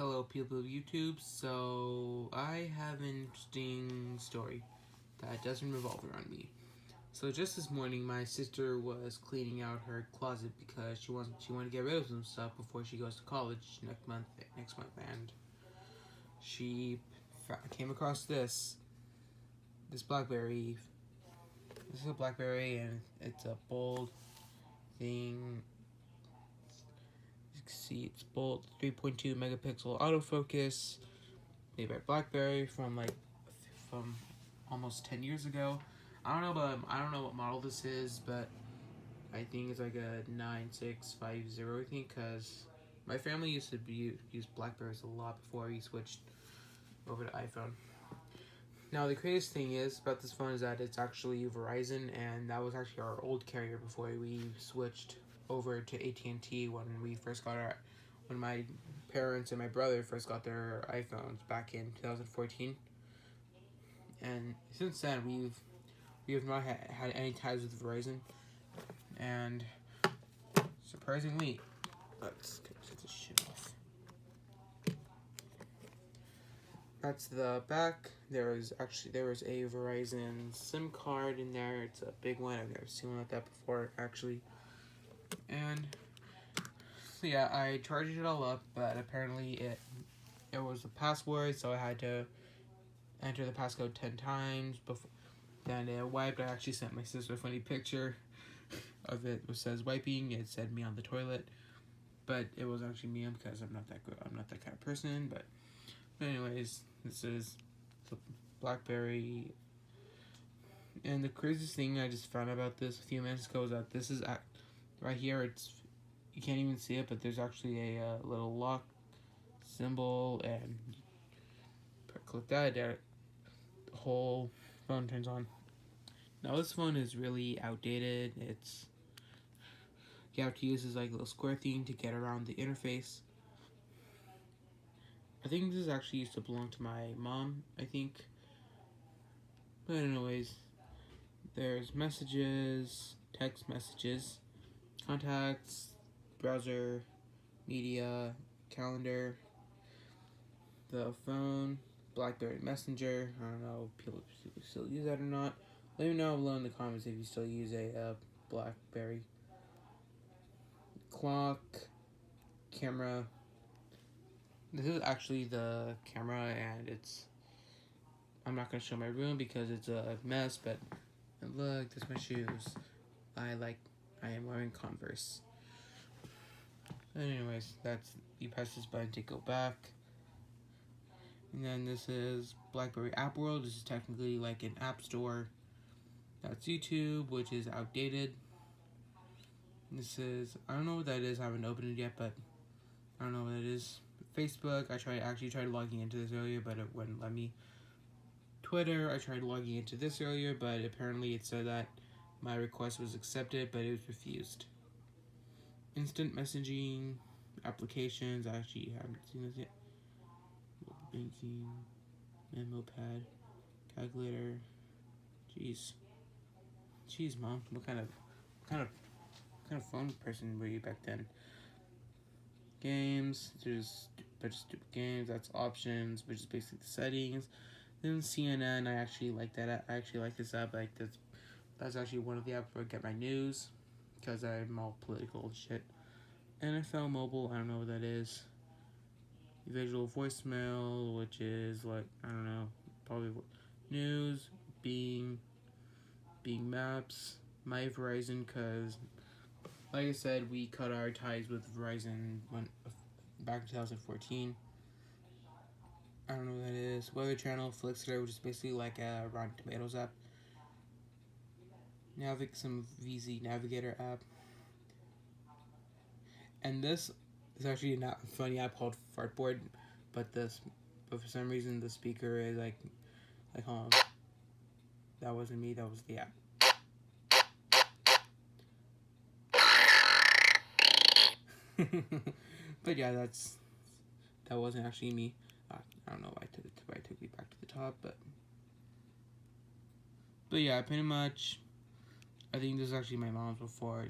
Hello people of YouTube, so I have an interesting story that doesn't revolve around me. So just this morning my sister was cleaning out her closet because she wanted to get rid of some stuff before she goes to college next month and she came across this Blackberry. This is a Blackberry and it's a bold thing. You can see it's bold 3.2 megapixel autofocus made by Blackberry from almost 10 years ago. I don't know what model this is, but I think it's like a 9650, I think, because my family used to use Blackberries a lot before we switched over to iPhone. Now the craziest thing is about this phone is that it's actually Verizon, and that was actually our old carrier before we switched over to AT&T when my parents and my brother first got their iPhones back in 2014. And since then we have not had any ties with Verizon, and surprisingly, let's get this shit off. That's the back. There was a Verizon SIM card in there. It's a big one. I've never seen one like that before, actually. And so yeah, I charged it all up, but apparently it was a password, so I had to enter the passcode 10 times before. Then it wiped. I actually sent my sister a funny picture of it, which says wiping. It said me on the toilet, but it was actually me because I'm not that good. I'm not that kind of person. But anyways, this is the Blackberry. And the craziest thing I just found about this a few minutes ago is that this is right here. You can't even see it, but there's actually a little lock symbol, and click that. The whole phone turns on. Now this phone is really outdated. You have to use this like little square thing to get around the interface. I think this actually used to belong to my mom, I think. But anyways, there's messages, text messages, contacts, browser, media, calendar, the phone, Blackberry Messenger. I don't know if people still use that or not. Let me know below in the comments if you still use a Blackberry. Clock, camera. This is actually the camera, and I'm not gonna show my room because it's a mess, but look, there's my shoes. I am wearing Converse. Anyways, you press this button to go back. And then this is Blackberry App World. This is technically like an app store. That's YouTube, which is outdated. This is, I don't know what that is, I haven't opened it yet, but I don't know what it is. Facebook, I actually tried logging into this earlier, but it wouldn't let me. Twitter, I tried logging into this earlier, but apparently it said that my request was accepted, but it was refused. Instant messaging, applications, I actually haven't seen this yet. Banking, memo pad, calculator. Jeez, mom, what kind of phone person were you back then? Games, there's a bunch of stupid games. That's options, which is basically the settings. Then CNN, I actually like that. I actually like this app. That's actually one of the apps where I get my news, because I'm all political and shit. NFL Mobile, I don't know what that is. Visual voicemail, which is like, I don't know, probably news. Bing Maps, my Verizon, because like I said, we cut our ties with Verizon back in 2014. I don't know what that is. Weather Channel, Flixster, which is basically like a Rotten Tomatoes app. Some VZ Navigator app. And this is actually a funny app called Fartboard, but for some reason the speaker is like hold on. That wasn't me, that was the app. But yeah, that wasn't actually me. I don't know why I took me back to the top, but yeah, pretty much. I think this is actually my mom's before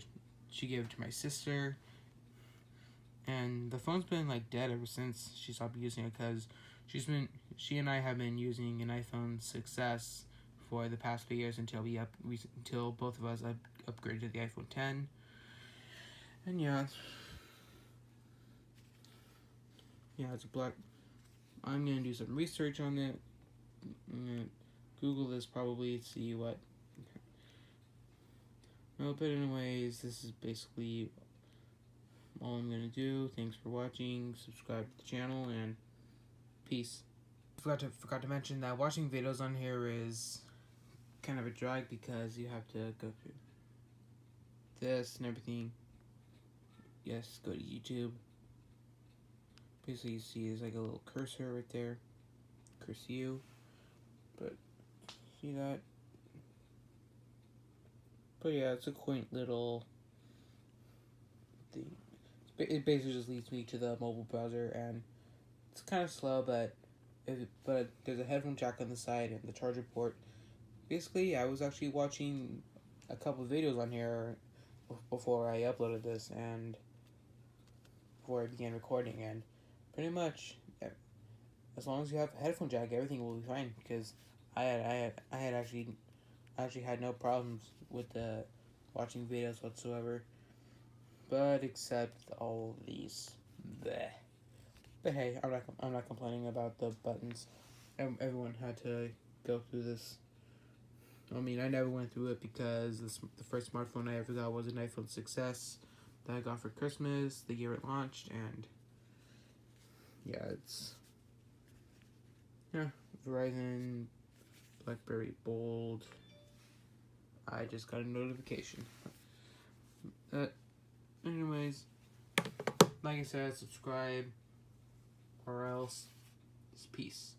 she gave it to my sister. And the phone's been like dead ever since she stopped using it, because she and I have been using an iPhone 6s for the past few years until both of us upgraded to the iPhone 10. And yeah, it's a black. I'm gonna do some research on it. I'm gonna Google this probably, see what. No, but anyways, this is basically all I'm gonna do. Thanks for watching. Subscribe to the channel, and peace. Forgot to mention that watching videos on here is kind of a drag, because you have to go through this and everything. Yes, go to YouTube. Basically, you see there's like a little cursor right there. Curse you. But see that? But yeah, it's a quaint little thing. It basically just leads me to the mobile browser, and it's kind of slow, but there's a headphone jack on the side and the charger port. Basically, I was actually watching a couple videos on here before I uploaded this, and before I began recording, and pretty much, as long as you have a headphone jack, everything will be fine, because I had actually had no problems with watching videos whatsoever, but except all of these. Bleh. But hey, I'm not complaining about the buttons. Everyone had to go through this. I mean, I never went through it, because the first smartphone I ever got was an iPhone 6s that I got for Christmas the year it launched, and yeah, Verizon, Blackberry, Bold. I just got a notification. Anyways, like I said, subscribe, or else it's peace.